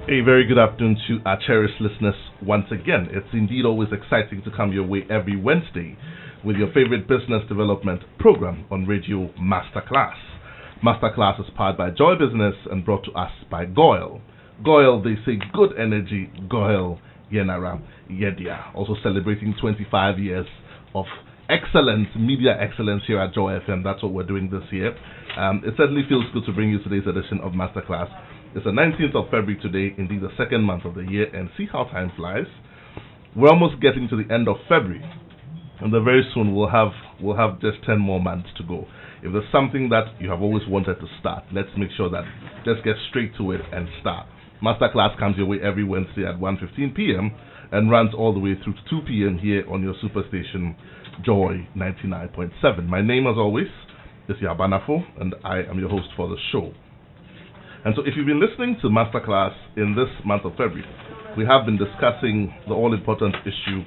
A very good afternoon to our cherished listeners once again. It's indeed always exciting to come your way every Wednesday with your favorite business development program on Radio Masterclass. Masterclass is powered by Joy Business and brought to us by Goyle. Goyle, they say good energy, Goyle, Yenara, Yedia. Also celebrating 25 years of excellence, media excellence here at Joy FM. That's what we're doing this year. It certainly feels good to bring you today's edition of Masterclass. It's the 19th of February today, indeed the second month of the year, and see how time flies. We're almost getting to the end of February, and then very soon we'll have just 10 more months to go. If there's something that you have always wanted to start, let's make sure that let's get straight to it and start. Masterclass comes your way every Wednesday at 1:15 p.m. and runs all the way through to 2 p.m. here on your superstation, Joy 99.7. My name, as always, is Yaw Anim Barnafo, and I am your host for the show. And so if you've been listening to Masterclass in this month of February, we have been discussing the all-important issue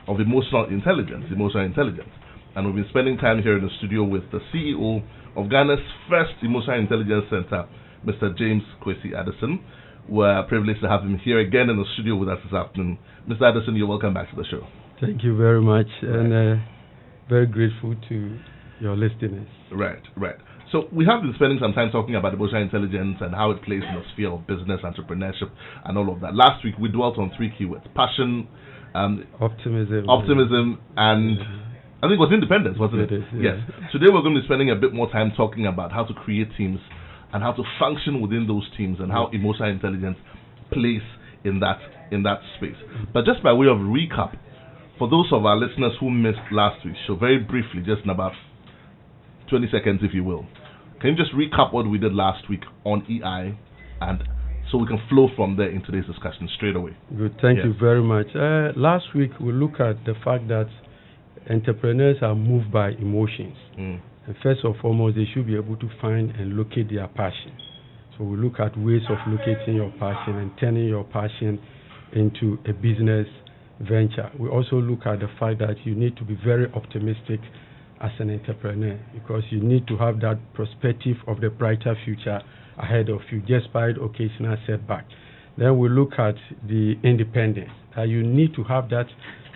of emotional intelligence. And we've been spending time here in the studio with the CEO of Ghana's first Emotional Intelligence Center, Mr. James Kwesi Addison. We're privileged to have him here again in the studio with us this afternoon. Mr. Addison, you're welcome back to the show. Thank you very much, and very grateful to your listeners. Right. So we have been spending some time talking about emotional intelligence and how it plays in the sphere of business, entrepreneurship, and all of that. Last week we dwelt on three keywords: passion, optimism, and I think it was independence, wasn't it? It is, yes. Today we're going to be spending a bit more time talking about how to create teams and how to function within those teams and how emotional intelligence plays in that space. But just by way of recap, for those of our listeners who missed last week's show, very briefly, just in about 20 seconds, if you will. Can you just recap what we did last week on EI, and so we can flow from there in today's discussion straight away? Good, thank you very much. Last week we looked at the fact that entrepreneurs are moved by emotions. And first and foremost, they should be able to find and locate their passion. So we look at ways of locating your passion and turning your passion into a business venture. We also look at the fact that you need to be very optimistic as an entrepreneur, because you need to have that perspective of the brighter future ahead of you, despite occasional setback. Then we look at the independence, that you need to have that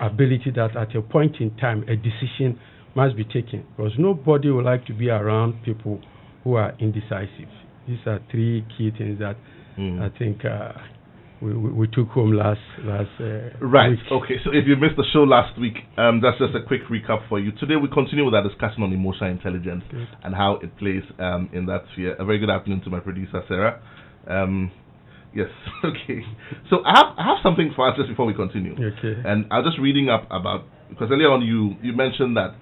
ability that at a point in time a decision must be taken, because nobody would like to be around people who are indecisive. These are three key things that I think we took home last right. week. Okay, so if you missed the show last week, that's just a quick recap for you. Today we continue with our discussion on emotional intelligence and how it plays in that sphere. A very good afternoon to my producer, Sarah. Yes, okay. So I have something for us just before we continue. Okay. And I was just reading up about, because earlier on you mentioned that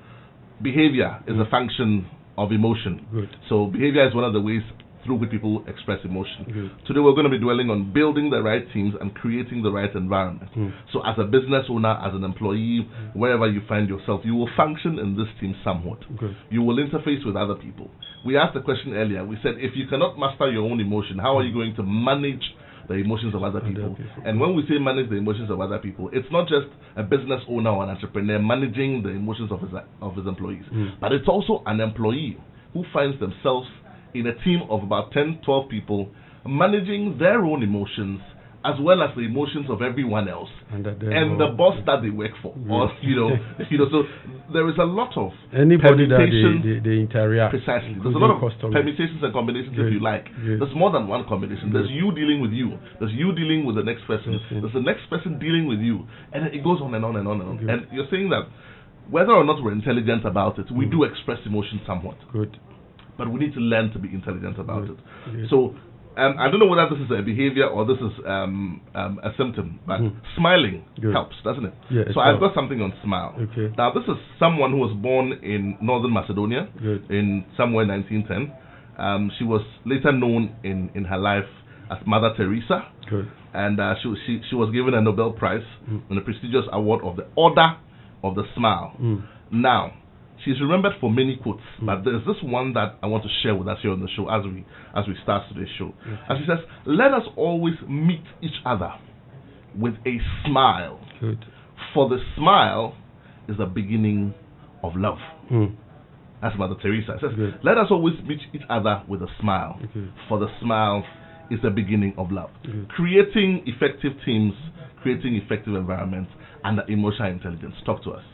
behavior is a function of emotion. Good. So behavior is one of the ways through which people express emotion. Good. Today we're going to be dwelling on building the right teams and creating the right environment. So as a business owner, as an employee, wherever you find yourself, you will function in this team somewhat. Good. You will interface with other people. We asked the question earlier. We said, if you cannot master your own emotion, how are you going to manage the emotions of other people? And when we say manage the emotions of other people, it's not just a business owner or an entrepreneur managing the emotions of his employees, but it's also an employee who finds themselves in a team of about 10, 12 people managing their own emotions as well as the emotions of everyone else and the boss that they work for. Or, so there is a lot of anybody that they interact. Precisely. There's a lot of permutations and combinations, if you like. There's more than one combination. There's you dealing with you. There's you dealing with the next person. There's the next person dealing with you. And it goes on and on and on and on. And you're saying that whether or not we're intelligent about it, we do express emotion somewhat. Good. But we need to learn to be intelligent about it. So I don't know whether this is a behavior or this is a symptom, but smiling helps, doesn't it? Yeah, so I've got something on smile. Okay. Now this is someone who was born in Northern Macedonia in somewhere 1910. She was later known in her life as Mother Teresa. Good. And she was given a Nobel Prize and a prestigious award of the Order of the Smile. Now, she's remembered for many quotes, but there's this one that I want to share with us here on the show as we start today's show. And she says, "Let us always meet each other with a smile. Good. For the smile is the beginning of love." That's Mother Teresa. It says, "Let us always meet each other with a smile. For the smile is the beginning of love. Creating effective teams, creating effective environments, and emotional intelligence. Talk to us.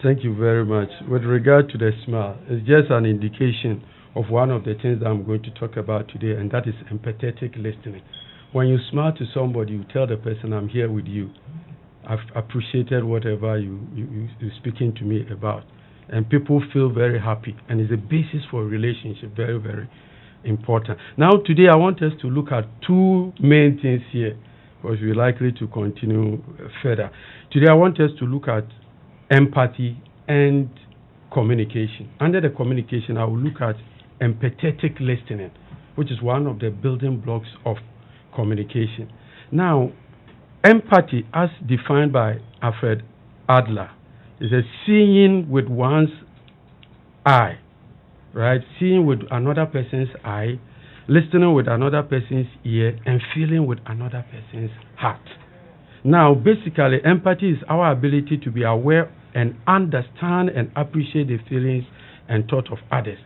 Thank you very much. With regard to the smile, it's just an indication of one of the things that I'm going to talk about today, and that is empathetic listening. When you smile to somebody, you tell the person, I'm here with you. I've appreciated whatever you're speaking to me about. And people feel very happy, and it's a basis for a relationship, very, very important. Now, today, I want us to look at two main things here, because we're likely to continue further. Today, I want us to look at empathy and communication. Under the communication, I will look at empathetic listening, which is one of the building blocks of communication. Now, empathy, as defined by Alfred Adler, is a seeing with one's eye, right? Seeing with another person's eye, listening with another person's ear, and feeling with another person's heart. Now, basically, empathy is our ability to be aware and understand and appreciate the feelings and thoughts of others.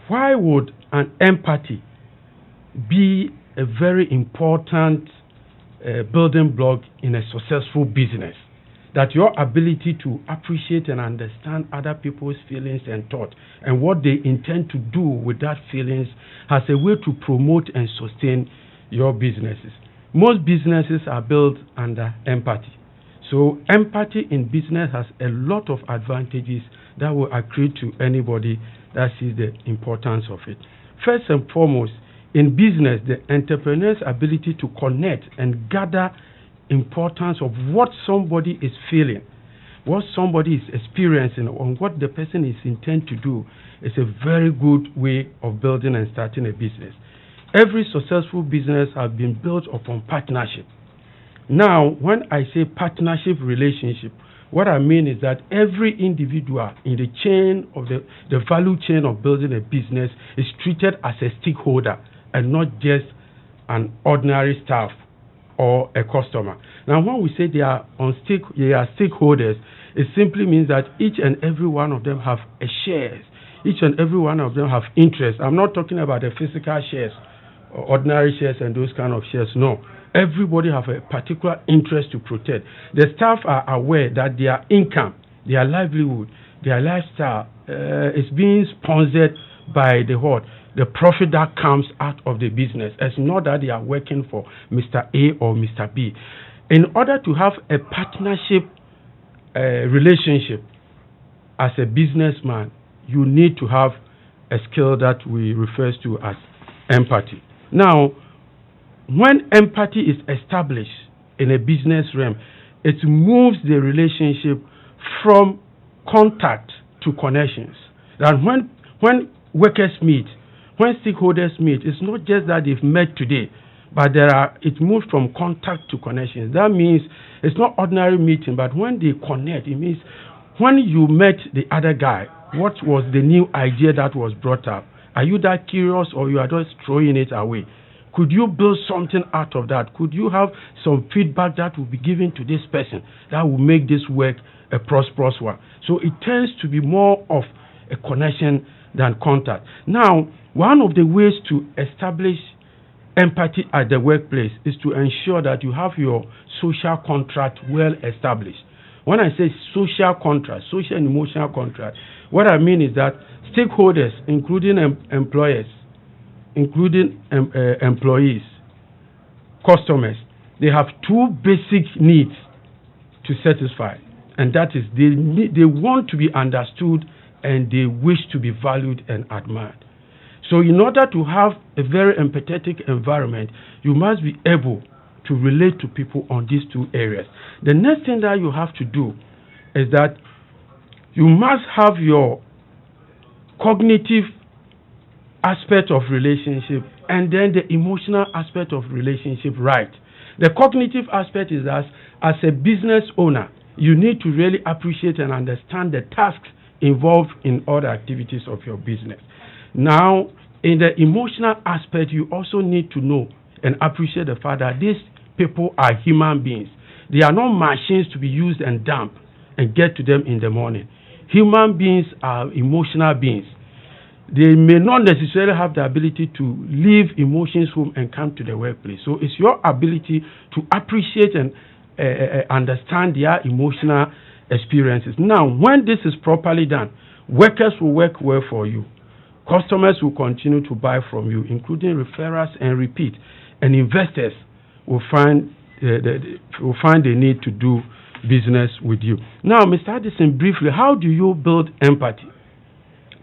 Why would an empathy be a very important building block in a successful business? That your ability to appreciate and understand other people's feelings and thoughts and what they intend to do with that feelings has a way to promote and sustain your businesses. Most businesses are built under empathy. So empathy in business has a lot of advantages that will accrue to anybody that sees the importance of it. First and foremost, in business, the entrepreneur's ability to connect and gather importance of what somebody is feeling, what somebody is experiencing, and what the person is intended to do is a very good way of building and starting a business. Every successful business has been built upon partnership. Now, when I say partnership relationship, what I mean is that every individual in the chain of the value chain of building a business is treated as a stakeholder and not just an ordinary staff or a customer. Now, when we say they are stakeholders, it simply means that each and every one of them have a shares. Each and every one of them have interests. I'm not talking about the physical shares, or ordinary shares and those kind of shares. No. Everybody have a particular interest to protect. The staff are aware that their income, their livelihood, their lifestyle is being sponsored by the profit that comes out of the business. It's not that they are working for Mr. A or Mr. B. In order to have a partnership relationship as a businessman, you need to have a skill that we refer to as empathy. Now, when empathy is established in a business realm, it moves the relationship from contact to connections. And when workers meet, when stakeholders meet, it's not just that they've met today, but it moves from contact to connections. That means it's not ordinary meeting, but when they connect, it means when you met the other guy, what was the new idea that was brought up? Are you that curious, or you are just throwing it away? Could you build something out of that? Could you have some feedback that will be given to this person that will make this work a prosperous one? So it tends to be more of a connection than contact. Now, one of the ways to establish empathy at the workplace is to ensure that you have your social contract well established. When I say social contract, social and emotional contract, what I mean is that stakeholders, including employers, including employees, customers, they have two basic needs to satisfy, and that is they want to be understood and they wish to be valued and admired. So in order to have a very empathetic environment, you must be able to relate to people on these two areas. The next thing that you have to do is that you must have your cognitive aspect of relationship and then the emotional aspect of relationship right. The cognitive aspect is as a business owner, you need to really appreciate and understand the tasks involved in all the activities of your business. Now, in the emotional aspect, you also need to know and appreciate the fact that these people are human beings. They are not machines to be used and dumped and get to them in the morning. Human beings are emotional beings. they may not necessarily have the ability to leave emotions home and come to the workplace. So it's your ability to appreciate and understand their emotional experiences. Now, when this is properly done, workers will work well for you. Customers will continue to buy from you, including referrals and repeat. And investors will find the need to do business with you. Now, Mr. Addison, briefly, how do you build empathy?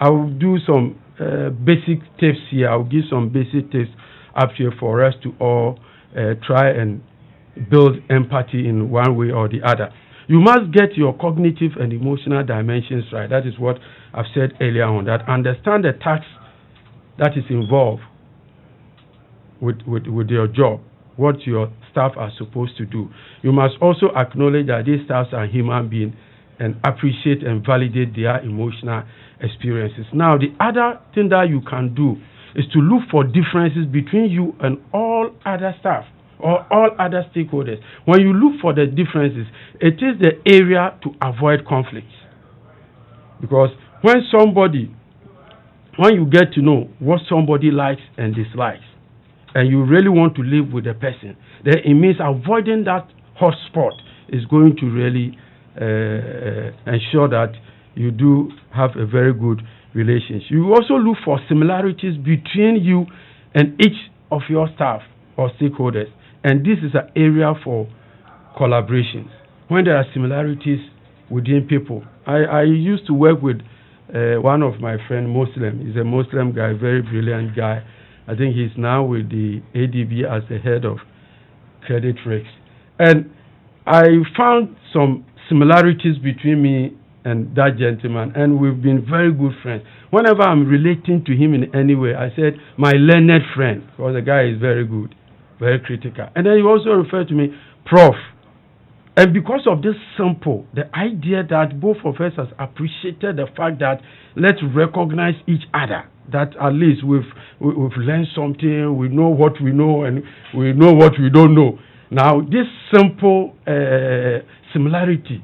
I will do some basic tips here. I'll give some basic tips up here for us to all try and build empathy in one way or the other. You must get your cognitive and emotional dimensions right. That is what I've said earlier on, that understand the task that is involved with your job, what your staff are supposed to do. You must also acknowledge that these staffs are human beings and appreciate and validate their emotional experiences. Now, the other thing that you can do is to look for differences between you and all other staff or all other stakeholders. When you look for the differences, it is the area to avoid conflicts. Because when you get to know what somebody likes and dislikes, and you really want to live with the person, then it means avoiding that hot spot is going to really ensure that you do have a very good relationship. You also look for similarities between you and each of your staff or stakeholders, and this is an area for collaborations. When there are similarities within people, I used to work with one of my friends, Muslim. He's a Muslim guy, very brilliant guy. I think he's now with the ADB as the head of credit risks. And I found some similarities between me and that gentleman, and we've been very good friends. Whenever I'm relating to him in any way, I said, my learned friend, because the guy is very good, very critical. And then he also referred to me, Prof. And because of this simple, the idea that both of us has appreciated the fact that let's recognize each other, that at least we've learned something, we know what we know, and we know what we don't know. Now, this simple similarity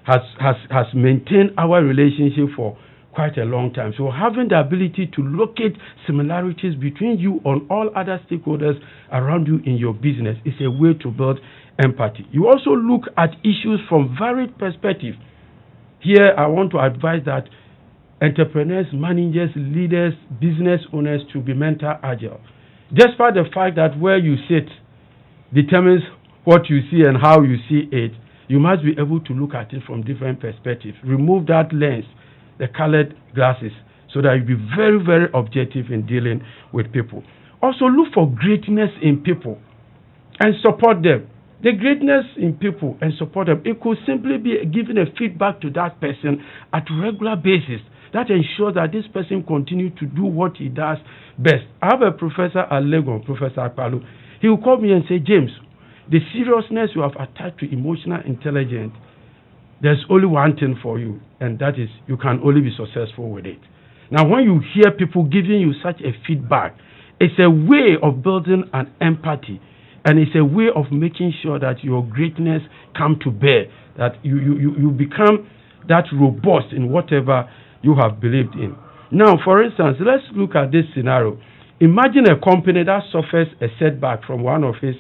has maintained our relationship for quite a long time. So having the ability to locate similarities between you and all other stakeholders around you in your business is a way to build empathy. You also look at issues from varied perspectives. Here, I want to advise that entrepreneurs, managers, leaders, business owners to be mental agile. Despite the fact that where you sit determines what you see and how you see it, you must be able to look at it from different perspectives. Remove that lens, the colored glasses, so that you be very, very objective in dealing with people. Also, look for greatness in people and support them. The greatness in people and support them, it could simply be giving a feedback to that person at regular basis. That ensures that this person continues to do what he does best. I have a professor at Legon, Professor Akpalu. He will call me and say, James, the seriousness you have attached to emotional intelligence, there's only one thing for you, and that is you can only be successful with it. Now, when you hear people giving you such a feedback, it's a way of building an empathy, and it's a way of making sure that your greatness come to bear, that you become that robust in whatever you have believed in. Now, for instance, let's look at this scenario. Imagine a company that suffers a setback from one of its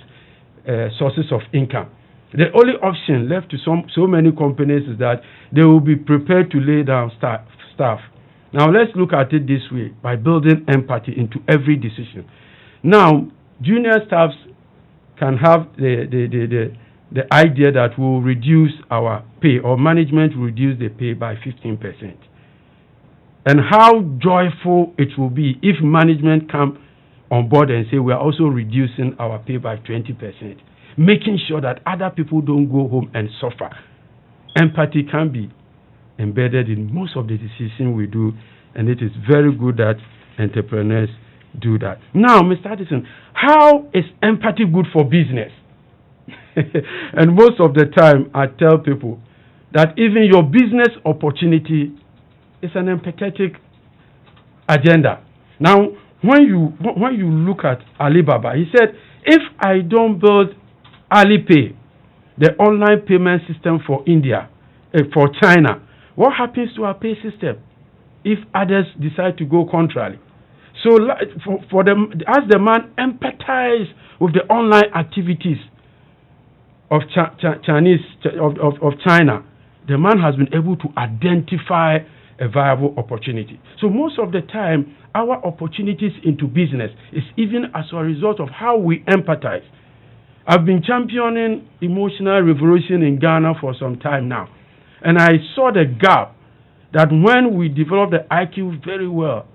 sources of income. The only option left to so many companies is that they will be prepared to lay down staff. Now, let's look at it this way, by building empathy into every decision. Now, junior staffs can have the idea that we'll reduce our pay, or management will reduce the pay by 15%. And how joyful it will be if management come on board and say we are also reducing our pay by 20%, making sure that other people don't go home and suffer. Empathy can be embedded in most of the decisions we do, and it is very good that entrepreneurs do that. Now, Mr. Addison, how is empathy good for business? And most of the time, I tell people that even your business opportunity is an empathetic agenda. Now, when you look at Alibaba, he said, if I don't build Alipay, the online payment system for India, for China, what happens to our pay system? if others decide to go contrary. So for them, as the man empathize with the online activities of China, the man has been able to identify a viable opportunity. So most of the time, our opportunities into business is even as a result of how we empathize. I've been championing emotional revolution in Ghana for some time now, and I saw the gap that when we develop the IQ very well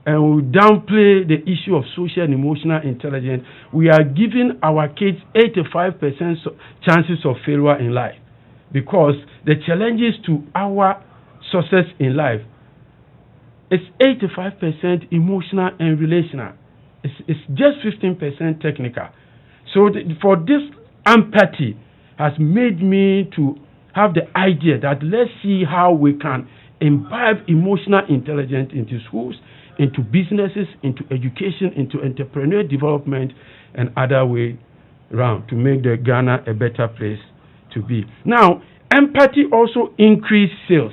and we downplay the issue of social and emotional intelligence, we are giving our kids 85% chances of failure in life, because the challenges to our success in life is 85% emotional and relational. It's just 15% technical. So for this empathy has made me to have the idea that let's see how we can imbibe emotional intelligence into schools, into businesses, into education, into entrepreneur development, and other way around to make the Ghana a better place to be. Now, empathy also increases sales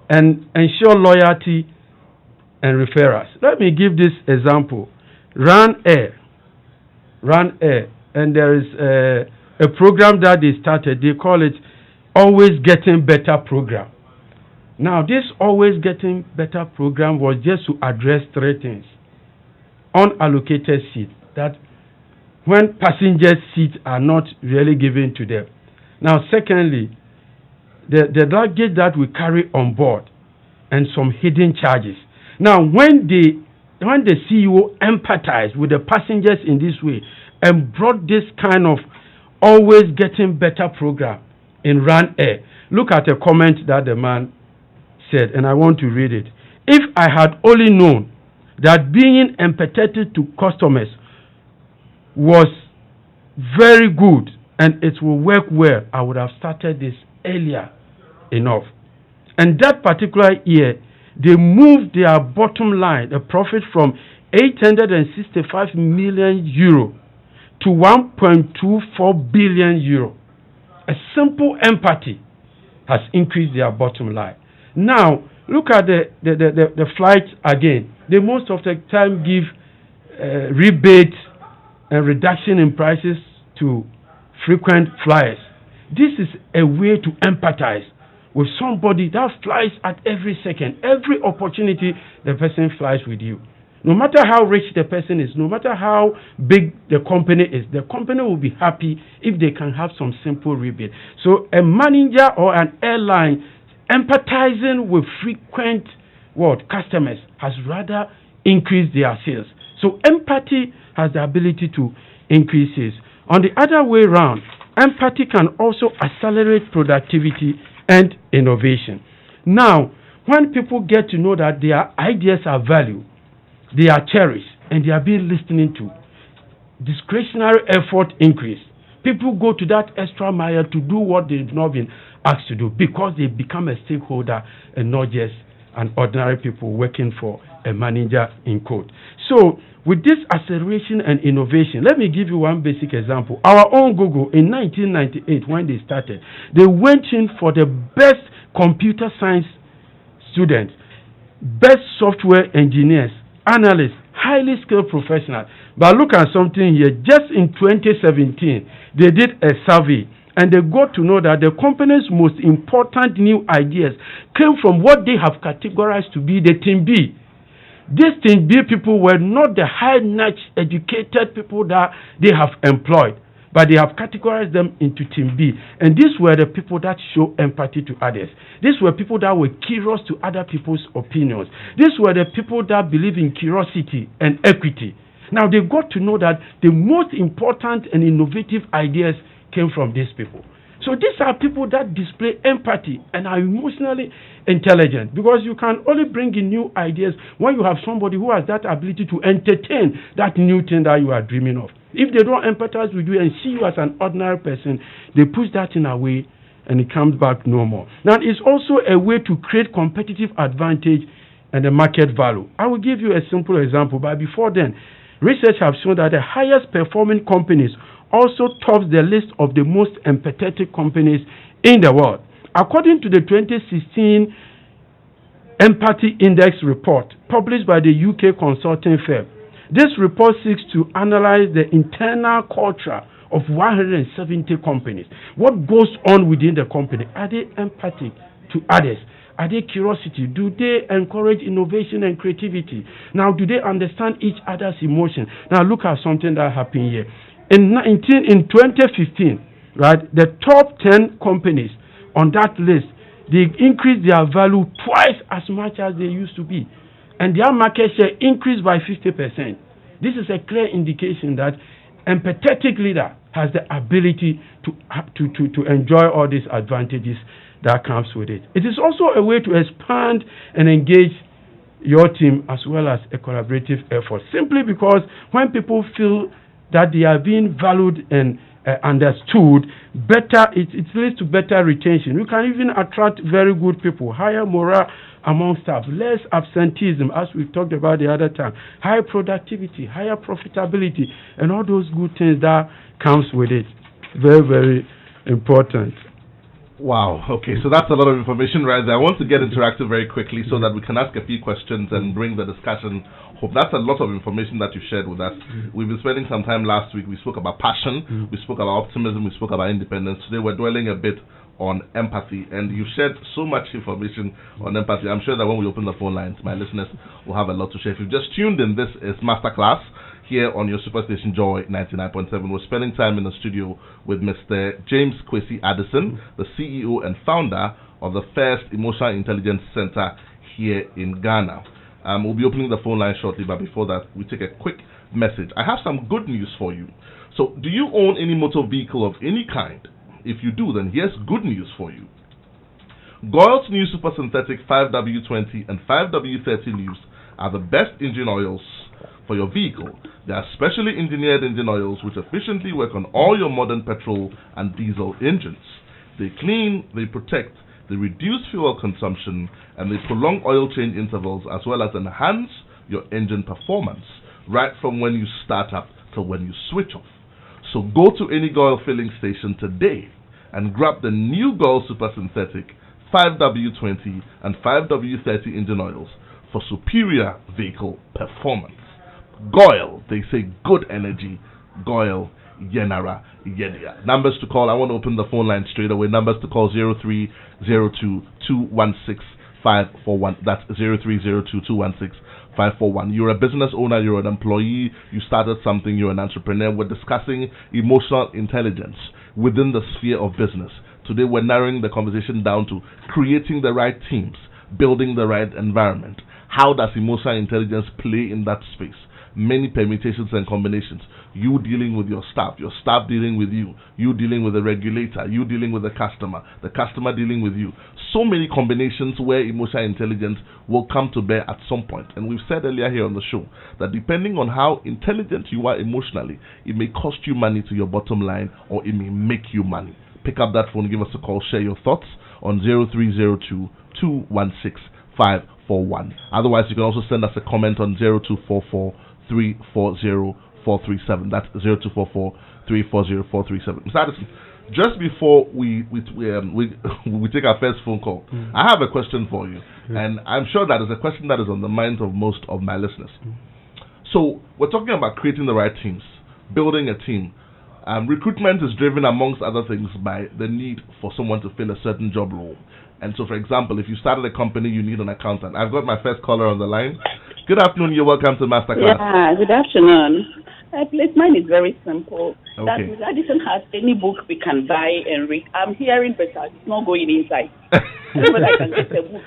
and ensure loyalty and referrals. Let me give this example. Run Air, and there is a program that they started. They call it Always Getting Better Program. Now, this Always Getting Better Program was just to address three things. Unallocated seats, that when passenger seats are not really given to them. Now, secondly, the luggage that we carry on board and some hidden charges. Now, when the CEO empathized with the passengers in this way and brought this kind of Always Getting Better program in Run Air, look at a comment that the man said, and I want to read it. If I had only known that being empathetic to customers was very good and it will work well, I would have started this earlier enough. And that particular year, they moved their bottom line, the profit, from 865 million euro to 1.24 billion euro. A simple empathy has increased their bottom line. Now, look at the flights again. They most of the time give rebate and reduction in prices to frequent flyers. This is a way to empathize with somebody that flies at every second. Every opportunity, the person flies with you. No matter how rich the person is, no matter how big the company is, the company will be happy if they can have some simple rebate. So a manager or an airline empathizing with frequent customers has rather increased their sales. So empathy has the ability to increase sales. On the other way around, empathy can also accelerate productivity and innovation. Now, when people get to know that their ideas are valued, they are cherished, and they are being listened to, discretionary effort increase. People go to that extra mile to do what they've not been asked to do because they become a stakeholder and not just an ordinary people working for a manager in code. So, with this acceleration and innovation, let me give you one basic example. Our own Google, in 1998, when they started, they went in for the best computer science students, best software engineers, analysts, highly skilled professionals. But look at something here. Just in 2017, they did a survey, and they got to know that the company's most important new ideas came from what they have categorized to be the Team B. These Team B people were not the high-notch educated people that they have employed, but they have categorized them into Team B. And these were the people that show empathy to others. These were people that were curious to other people's opinions. These were the people that believe in curiosity and equity. Now they got to know that the most important and innovative ideas came from these people. So these are people that display empathy and are emotionally intelligent, because you can only bring in new ideas when you have somebody who has that ability to entertain that new thing that you are dreaming of. If they don't empathize with you and see you as an ordinary person, they push that in away and it comes back no more. Now, it's also a way to create competitive advantage and the market value. I will give you a simple example, but before then, research have shown that the highest performing companies also tops the list of the most empathetic companies in the world. According to the 2016 Empathy Index report published by the UK consulting firm. This report seeks to analyze the internal culture of 170 companies. What goes on within the company? Are they empathic to others? Are they curiosity? Do they encourage innovation and creativity? Now, do they understand each other's emotion? Now, look at something that happened here. In 2015, right, the top 10 companies on that list, they increased their value twice as much as they used to be. And their market share increased by 50%. This is a clear indication that empathetic leader has the ability to enjoy all these advantages that comes with it. It is also a way to expand and engage your team as well as a collaborative effort. Simply because when people feel that they are being valued and understood, it leads to better retention. You can even attract very good people, higher morale among staff, less absenteeism, as we talked about the other time, higher productivity, higher profitability, and all those good things that comes with it. Very, very important. Wow, okay, so that's a lot of information right there. I want to get interactive very quickly so that we can ask a few questions and bring the discussion home. That's a lot of information that you shared with us. We've been spending some time last week. We spoke about passion, we spoke about optimism, we spoke about independence. Today we're dwelling a bit on empathy, and you shared so much information on empathy. I'm sure that when we open the phone lines, my listeners will have a lot to share. If you've just tuned in, this is Masterclass here on your Superstation Joy 99.7. We're spending time in the studio with Mr. James Kwesi Addison, the CEO and founder of the first Emotional Intelligence Center here in Ghana. We'll be opening the phone line shortly, but before that, we take a quick message. I have some good news for you. So, do you own any motor vehicle of any kind? If you do, then here's good news for you. Goil's new Super Synthetic 5W20 and 5W30 News are the best engine oils for your vehicle. They are specially engineered engine oils which efficiently work on all your modern petrol and diesel engines. They clean, they protect, they reduce fuel consumption, and they prolong oil change intervals as well as enhance your engine performance right from when you start up to when you switch off. So go to any Goil filling station today and grab the new Goil Super Synthetic 5W20 and 5W30 engine oils for superior vehicle performance. Goil, they say good energy. Goil, Yenara, Yedia. Numbers to call, I want to open the phone line straight away. Numbers to call 0302-216-541. That's 0302-216-541. You're a business owner, you're an employee, you started something, you're an entrepreneur. We're discussing emotional intelligence within the sphere of business. Today we're narrowing the conversation down to creating the right teams, building the right environment. How does emotional intelligence play in that space? Many permutations and combinations. You dealing with your staff dealing with you dealing with the regulator, you dealing with the customer dealing with you. So many combinations where emotional intelligence will come to bear at some point. And we've said earlier here on the show that depending on how intelligent you are emotionally, it may cost you money to your bottom line or it may make you money. Pick up that phone, give us a call, share your thoughts on 0302-216-541. Otherwise, you can also send us a comment on 0244-340-437. That's 0244-340-437. Mr. Addison, just before we take our first phone call, I have a question for you, and I'm sure that is a question that is on the minds of most of my listeners. So we're talking about creating the right teams, building a team. Recruitment is driven, amongst other things, by the need for someone to fill a certain job role. And so, for example, if you started a company, you need an accountant. I've got my first caller on the line. Good afternoon. You're welcome to Masterclass. Yeah, good afternoon. Mine is very simple. Okay. That Mr. Addison has any book we can buy and read. I'm hearing better. It's not going inside. But I can get a book.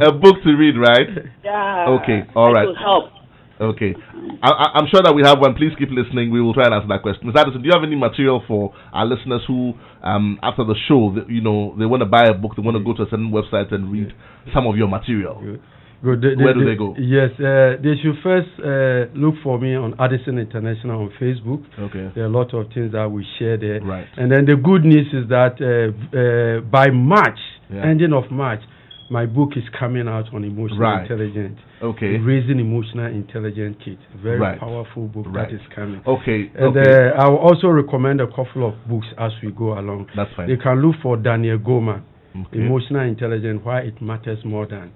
A book to read, right? Yeah. Okay. All right. It will help. Okay. I'm sure that we have one. Please keep listening. We will try and answer that question. Ms. Addison, do you have any material for our listeners who, after the show, they want to buy a book, they want to go to a certain website and read some of your material? Good. Where do they go? Yes, they should first look for me on Addison International on Facebook. Okay. There are a lot of things that we share there. Right. And then the good news is that by March, ending of March, my book is coming out on emotional intelligence. Okay. Raising Emotional Intelligence Kit. Very powerful book that is coming. Okay. And I will also recommend a couple of books as we go along. That's fine. They can look for Daniel Goleman, Emotional Intelligence, Why It Matters More Than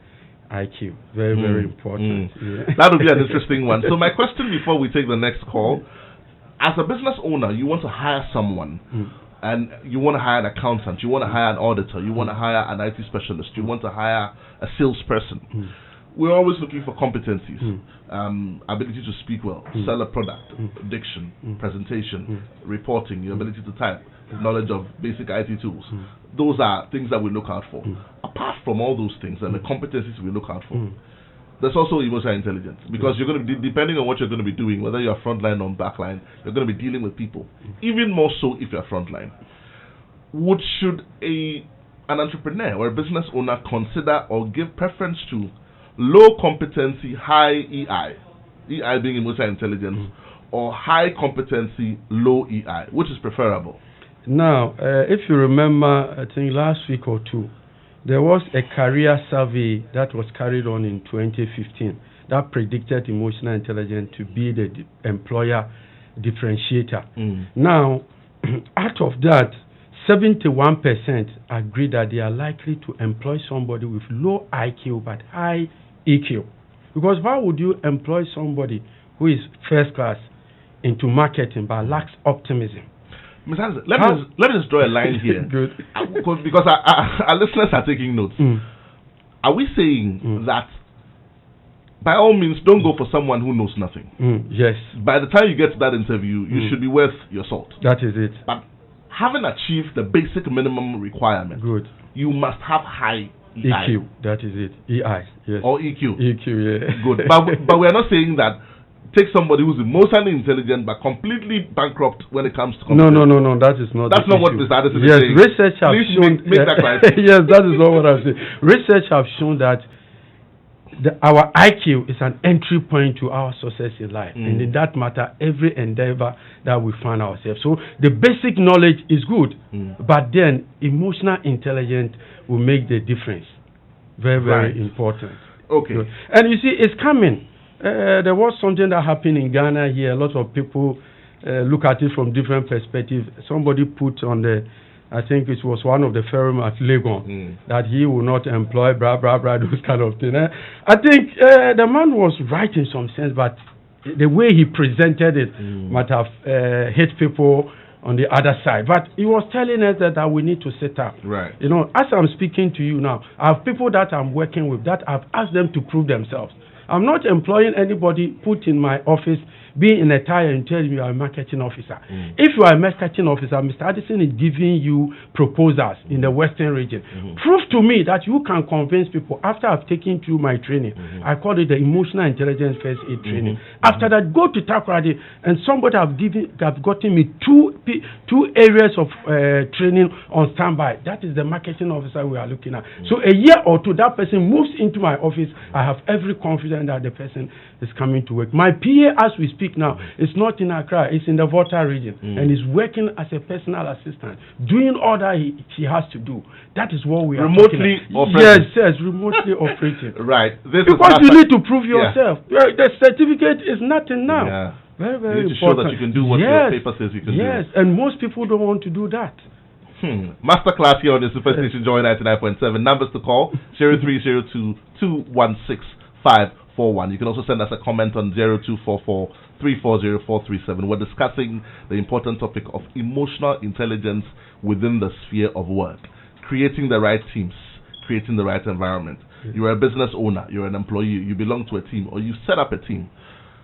IQ. Very, very important. Yeah. That would be an interesting one. So my question before we take the next call, as a business owner, you want to hire someone, and you want to hire an accountant, you want to hire an auditor, you want to hire an IT specialist, you want to hire a salesperson. We're always looking for competencies, ability to speak well, sell a product, diction, presentation, reporting, your ability to type, knowledge of basic IT tools. Those are things that we look out for. Apart from all those things and the competencies we look out for, there's also emotional intelligence, because you're going to be, depending on what you're going to be doing, whether you're frontline or backline, you're going to be dealing with people. Even more so if you're frontline. Should an entrepreneur or a business owner consider or give preference to low competency, high EI, EI being emotional intelligence, or high competency, low EI? Which is preferable? Now, if you remember, I think last week or two, there was a career survey that was carried on in 2015 that predicted emotional intelligence to be the employer differentiator. Now, out of that, 71% agree that they are likely to employ somebody with low IQ but high EQ. Because why would you employ somebody who is first class into marketing but lacks optimism? Ms. Anderson, let me just draw a line here. Good. Because our listeners are taking notes. Are we saying that by all means don't go for someone who knows nothing? Yes. By the time you get to that interview, you should be worth your salt. That is it. But having achieved the basic minimum requirement, you must have high EQ. That is it. EI. Yes. Or EQ. EQ. Yeah. Good. But we are not saying that take somebody who's emotionally intelligent but completely bankrupt when it comes to competence. No. That is not. That's not what Mr. Addison is saying. Yes, research has shown. Make that right. Yes, that is not what I'm saying. Research have shown that our IQ is an entry point to our success in life, and in that matter, every endeavor that we find ourselves. So the basic knowledge is good, but then emotional intelligence will make the difference. Very, very important. Okay. And you see, it's coming. There was something that happened in Ghana here. A lot of people look at it from different perspectives. Somebody put on I think it was one of the firm at Legon, that he will not employ those kind of things. I think the man was right in some sense, but the way he presented it might have hit people on the other side. But he was telling us that we need to set up. Right. You know, as I'm speaking to you now, I have people that I'm working with that I've asked them to prove themselves. I'm not employing anybody put in my office, be in a tie and tell you are a marketing officer. If you are a marketing officer, Mr. Addison is giving you proposals in the Western region. Prove to me that you can convince people. After I've taken through my training, I call it the emotional intelligence first aid training. After that, go to Takoradi and somebody have gotten me two areas of training on standby. That is the marketing officer we are looking at. So a year or two, that person moves into my office. I have every confidence that the person is coming to work. My PA, as we speak now, is not in Accra, it's in the Volta region, and is working as a personal assistant, doing all that he has to do. That is what we are remotely operating. Yes, remotely operating. Right. Because you need to prove yourself. The certificate is nothing now. Yeah. Very, very you need to important. show that you can do what your paper says you can do. Yes, and most people don't want to do that. Masterclass here on the Super Station Joy 99.7. Numbers to call 0302 216 541. You can also send us a comment on 0244 340437. We're discussing the important topic of emotional intelligence within the sphere of work. Creating the right teams, creating the right environment. You're a business owner, you're an employee, you belong to a team, or you set up a team.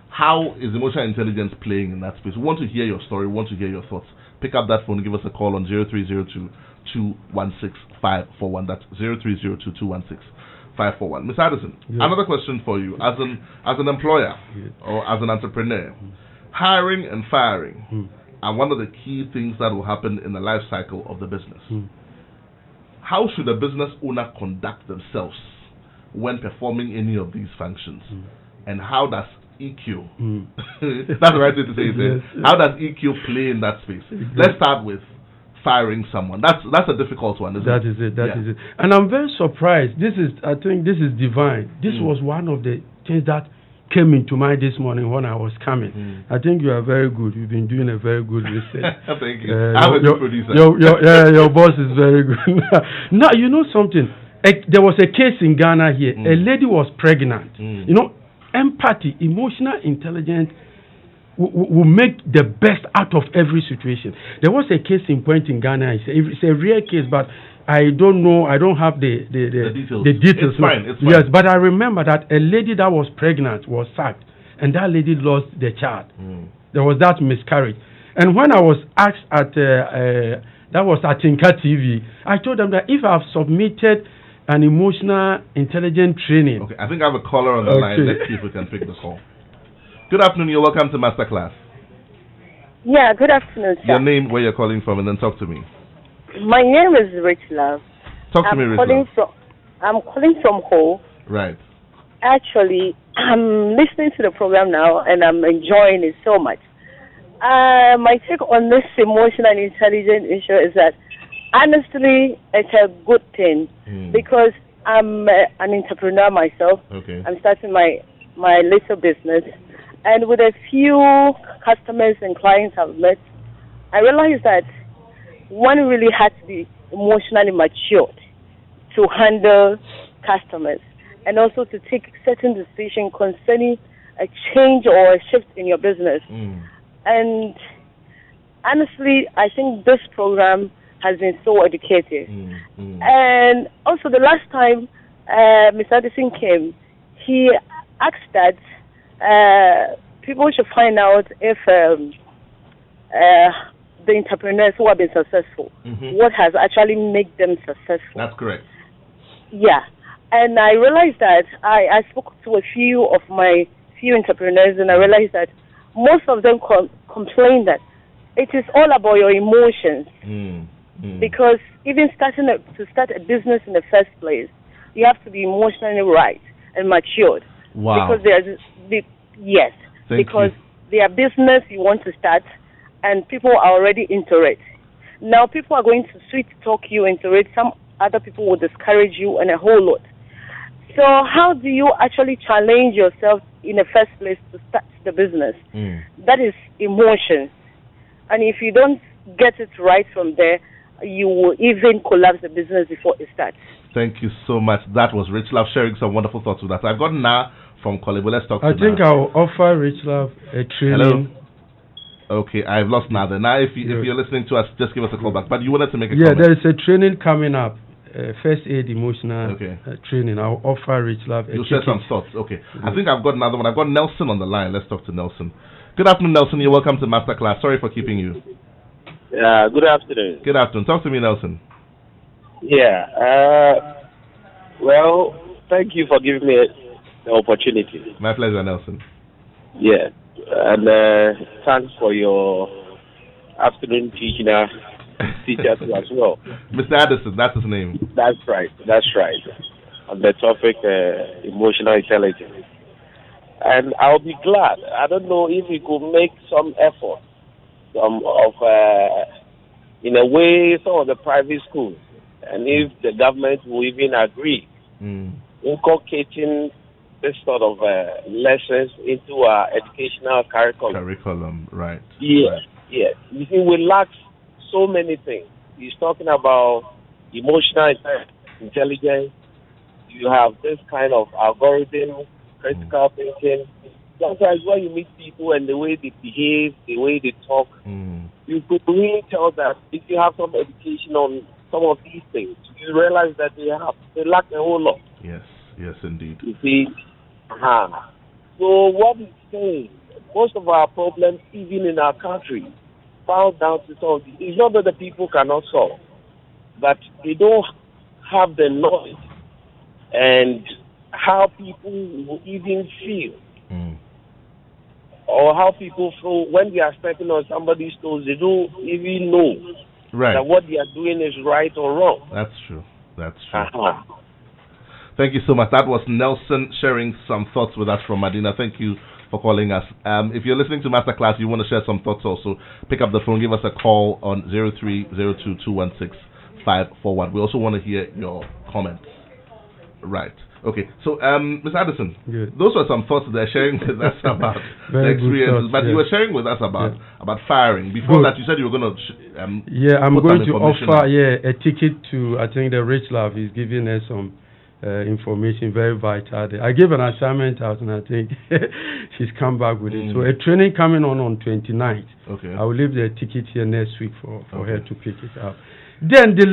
How is emotional intelligence playing in that space? We want to hear your story, we want to hear your thoughts. Pick up that phone and give us a call on 0302 216 541. That's 0302 216 541. Ms. Addison, another question for you. As an employer or as an entrepreneur, hiring and firing are one of the key things that will happen in the life cycle of the business. How should a business owner conduct themselves when performing any of these functions? And how does EQ, that's the right way to say it, how does EQ play in that space? Let's start with firing someone. That's a difficult one, isn't it? That is it. And I'm very surprised. I think this is divine. This was one of the things that came into mind this morning when I was coming. I think you are very good. You've been doing a very good research. Thank you. I'm a good producer. Your boss is very good. Now, you know something. There was a case in Ghana here. A lady was pregnant. You know, empathy, emotional intelligence will make the best out of every situation. There was a case in point in Ghana. It's a rare case, but I don't know. I don't have the details. It's fine. It's fine. Yes, but I remember that a lady that was pregnant was sacked, and that lady lost the child. There was that miscarriage. And when I was asked at that was at Tinka TV, I told them that if I've submitted an emotional intelligence training. Okay, I think I have a caller on the line. Let's see if we can pick the call. Good afternoon. You're welcome to Masterclass. Yeah, good afternoon, sir. Your name, where you're calling from, and then talk to me. My name is Rich Love. Talk to me, Rich Love. I'm calling from Ho. Right. Actually, I'm listening to the program now, and I'm enjoying it so much. My take on this emotional intelligence issue is that, honestly, it's a good thing because I'm an entrepreneur myself. Okay. I'm starting my little business. And with a few customers and clients I've met, I realized that one really has to be emotionally matured to handle customers and also to take certain decisions concerning a change or a shift in your business. And honestly, I think this program has been so educative. And also the last time Mr. Addison came, he asked that people should find out if the entrepreneurs who have been successful, what has actually made them successful. That's correct. Yeah. And I realized that I spoke to a few of my entrepreneurs, and I realized that most of them complain that it is all about your emotions. Because even to start a business in the first place, you have to be emotionally right and matured. Wow. Because their business you want to start, and people are already into it. Now people are going to sweet talk you into it. Some other people will discourage you, and a whole lot. So how do you actually challenge yourself in the first place to start the business? That is emotion. And if you don't get it right from there, you will even collapse the business before it starts. Thank you so much. That was Rich Love sharing some wonderful thoughts with us. I've got Na from Kolebo. Let's talk to I think I'll offer Rich Love a training. Hello? Okay, I've lost now. Now, if you're listening to us, just give us a call back. But you wanted to make a comment. There is a training coming up, first aid emotional training. I'll offer Rich Love. You'll share some thoughts. Okay. I think I've got another one. I've got Nelson on the line. Let's talk to Nelson. Good afternoon, Nelson. You're welcome to Masterclass. Sorry for keeping you. Good afternoon. Good afternoon. Talk to me, Nelson. Yeah. Well, thank you for giving me the opportunity. My pleasure, Nelson. Yeah. And thanks for your afternoon teacher too as well. Mr. Addison, that's his name. That's right. On the topic, emotional intelligence. And I'll be glad. I don't know if we could make some effort in a way, some of the private schools, and if the government will even agree, inculcating this sort of lessons into our educational curriculum. Right. Yes. You see, we lack so many things. He's talking about emotional intelligence. You have this kind of algorithm, critical thinking. Sometimes when you meet people and the way they behave, the way they talk, you could really tell that if you have some education on some of these things, you realize that they lack a whole lot. Yes, indeed. You see, so what he's saying, most of our problems, even in our country, found down to some of these. It's not that the people cannot solve, but they don't have the knowledge and how people will even feel. Or how people feel when they are stepping on somebody's toes, they don't even know that what they are doing is right or wrong. That's true. Thank you so much. That was Nelson sharing some thoughts with us from Medina. Thank you for calling us. If you're listening to Masterclass, you want to share some thoughts also, pick up the phone, give us a call on 0302216541. We also want to hear your comments. Right. Okay, so Ms. Addison, Good. those were some thoughts they're sharing with us about the Very good experiences, thoughts, but you yes. were sharing with us about Yeah. about firing. Before Good. that, you said you were going to I'm put going some to information offer out. a ticket to, I think the Rich Love is giving us some information, very vital there. I gave an assignment out and I think she's come back with it. So a training coming on 29th. Okay. I will leave the ticket here next week for her to pick it up. Then this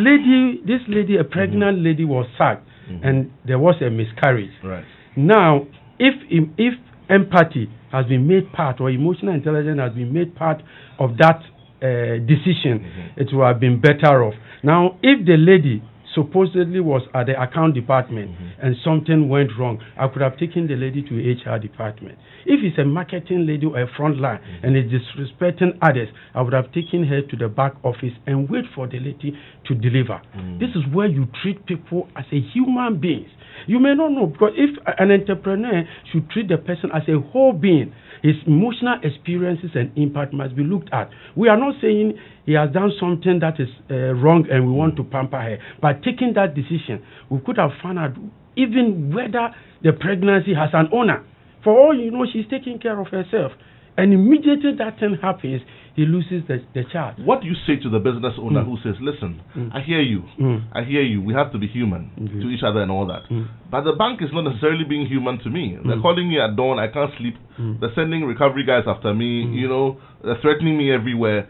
lady, a pregnant lady was sacked and there was a miscarriage. Right. Now, if empathy has been made part or emotional intelligence has been made part of that decision, it would have been better off. Now, if the lady supposedly was at the account department and something went wrong, I could have taken the lady to HR department. If it's a marketing lady or a front line and is disrespecting others, I would have taken her to the back office and wait for the lady to deliver. This is where you treat people as a human being. You may not know, because if an entrepreneur should treat the person as a whole being, his emotional experiences and impact must be looked at. We are not saying he has done something that is wrong and we want to pamper her. By taking that decision, we could have found out even whether the pregnancy has an owner. For all you know, she's taking care of herself. And immediately that thing happens, he loses the child. What do you say to the business owner who says, listen, I hear you. I hear you. We have to be human to each other and all that. But the bank is not necessarily being human to me. They're calling me at dawn. I can't sleep. They're sending recovery guys after me. You know, they're threatening me everywhere.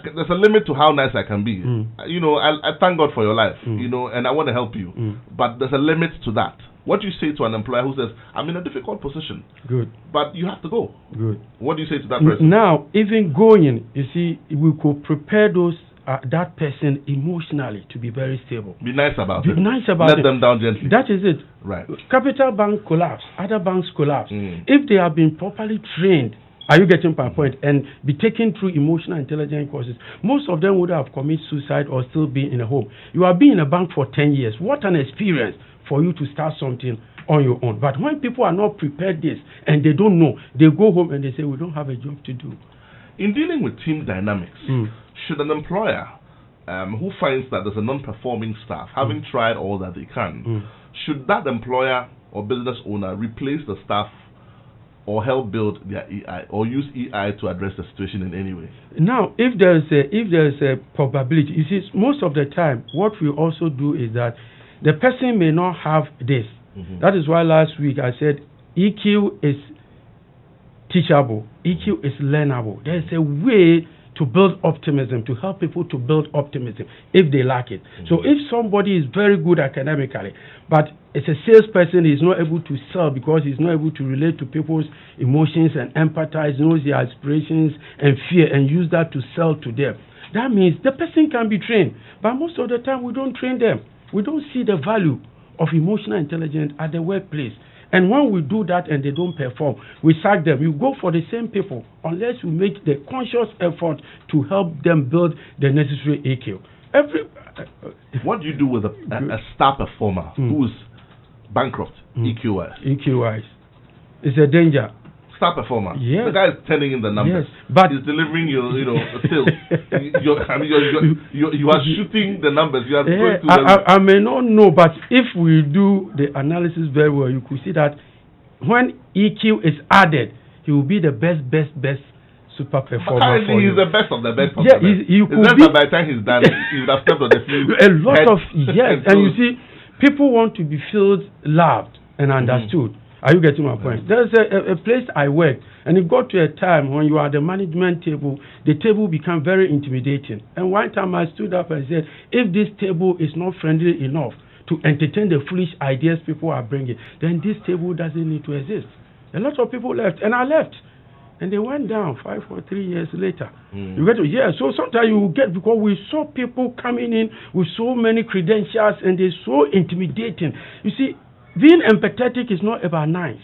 There's a limit to how nice I can be. You know, I thank God for your life, you know, and I want to help you. But there's a limit to that. What do you say to an employer who says, I'm in a difficult position? Good. But you have to go. Good. What do you say to that person? Now, even going, you see, we could prepare that person emotionally to be very stable. Be nice about it. Be nice about it. Let them down gently. That is it. Right. Capital Bank collapse, other banks collapse. If they have been properly trained, are you getting my point? And be taken through emotional intelligence courses, most of them would have committed suicide or still be in a home. You have been in a bank for 10 years. What an experience for you to start something on your own. But when people are not prepared this and they don't know, they go home and they say, we don't have a job to do. In dealing with team dynamics, should an employer who finds that there's a non-performing staff, having tried all that they can, should that employer or business owner replace the staff or help build their EI or use EI to address the situation in any way? Now, if there's a probability, you see, most of the time, what we also do is that the person may not have this. That is why last week I said EQ is teachable, EQ is learnable. There's a way to build optimism, to help people to build optimism if they lack it. So if somebody is very good academically, but as a salesperson is not able to sell because he's not able to relate to people's emotions and empathize, knows their aspirations and fear, and use that to sell to them, that means the person can be trained. But most of the time we don't train them. We don't see the value of emotional intelligence at the workplace. And when we do that and they don't perform, we sack them. You go for the same people unless we make the conscious effort to help them build the necessary EQ. What do you do with a star performer who's bankrupt, EQ-wise? EQ-wise. It's a danger. Star performer. Yes. The guy is turning in the numbers. Yes. But he's delivering you know, sales. You are shooting the numbers. You are I may not know, but if we do the analysis very well, you could see that when EQ is added, he will be the best super performer. Currently, he's the best of the best. Yeah, it's just that by the time he's done, he would have stepped on the field. A lot of yes, and you see, people want to be felt, loved, and understood. Are you getting my point? There's a place I worked, and it got to a time when you are at the management table, the table became very intimidating. And one time I stood up and said, if this table is not friendly enough to entertain the foolish ideas people are bringing, then this table doesn't need to exist. A lot of people left, and I left. And they went down 5 or 3 years later. You get to, so sometimes you get, because we saw people coming in with so many credentials, and they're so intimidating. You see, being empathetic is not about nice.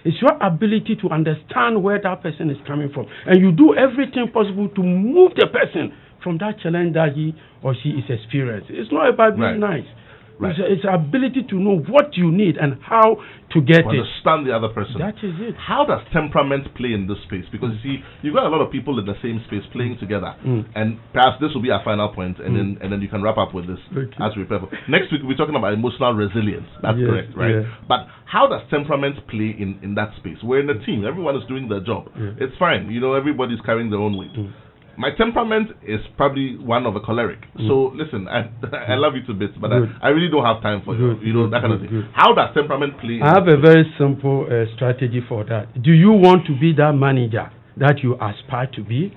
It's your ability to understand where that person is coming from. And you do everything possible to move the person from that challenge that he or she is experiencing. It's not about being nice. Right. It's ability to know what you need and how to get it. Understand the other person. That is it. How does temperament play in this space? Because you see, you've got a lot of people in the same space playing together, and perhaps this will be our final point, and then you can wrap up with this as we prepare. Next week we're talking about emotional resilience. That's correct, right? Yeah. But how does temperament play in that space? We're in a team. Everyone is doing their job. Yeah. It's fine. Everybody's carrying their own weight. My temperament is probably one of a choleric. So listen, I love you to bits, but I really don't have time for you. That kind of thing. How does temperament play? I have a very simple strategy for that. Do you want to be that manager that you aspire to be?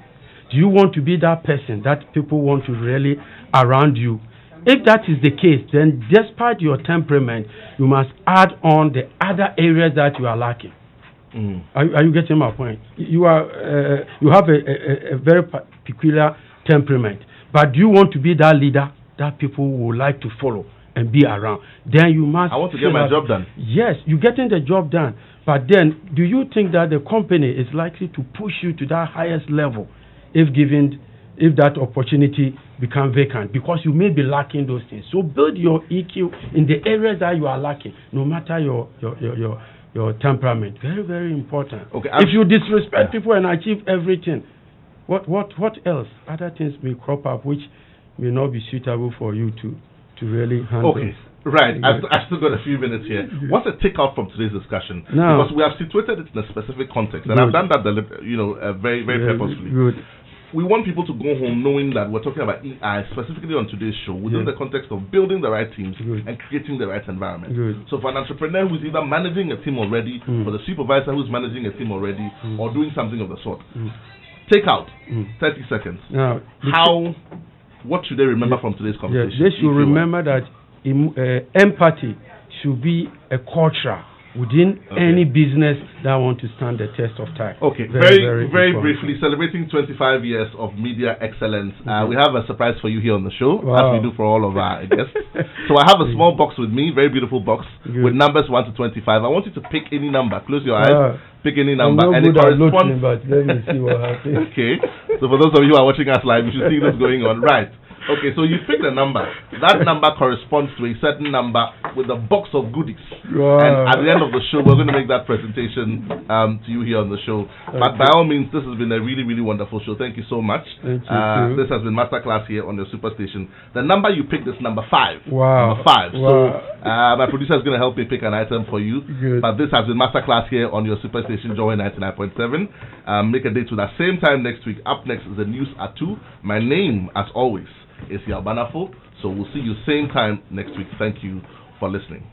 Do you want to be that person that people want to really around you? If that is the case, then despite your temperament, you must add on the other areas that you are lacking. Are you getting my point? You have a very peculiar temperament, but do you want to be that leader that people would like to follow and be around? Then you must. I want to get my job done. Yes, you're getting the job done, but then do you think that the company is likely to push you to that highest level if that opportunity become vacant, because you may be lacking those things? So build your EQ in the areas that you are lacking, no matter your temperament. Very, very important. Okay. If you disrespect people and achieve everything, what else? Other things may crop up which may not be suitable for you to really handle. Okay. Right. I've still got a few minutes here. What's the takeout from today's discussion? Now, because we have situated it in a specific context, and I've done that very, very purposefully. Good. We want people to go home knowing that we're talking about EI specifically on today's show within the context of building the right teams and creating the right environment. So for an entrepreneur who's either managing a team already, for the supervisor who's managing a team already, or doing something of the sort, take out 30 seconds. Now, what should they remember from today's conversation? They should remember that empathy should be a culture within any business that want to stand the test of time. Okay, very briefly, celebrating 25 years of media excellence. We have a surprise for you here on the show, as we do for all of our guests. So I have a small box with me, very beautiful box, with numbers 1 to 25. I want you to pick any number. Close your eyes. Pick any number, and it corresponds. But let me see what happens. Okay, so for those of you who are watching us live, you should see this going on. Right. Okay, so you pick the number. That number corresponds to a certain number with a box of goodies. And at the end of the show, we're going to make that presentation to you here on the show. But by all means, this has been a really, really wonderful show. Thank you so much. Thank you. This has been Masterclass here on your Superstation. The number you picked is number 5. Wow. Number 5. Wow. So my producer is going to help me pick an item for you. Good. But this has been Masterclass here on your Superstation, Joy 99.7. Make a date to that same time next week. Up next is the news at 2. My name, as always, is Yaw Barnafo. So we'll see you same time next week. Thank you for listening.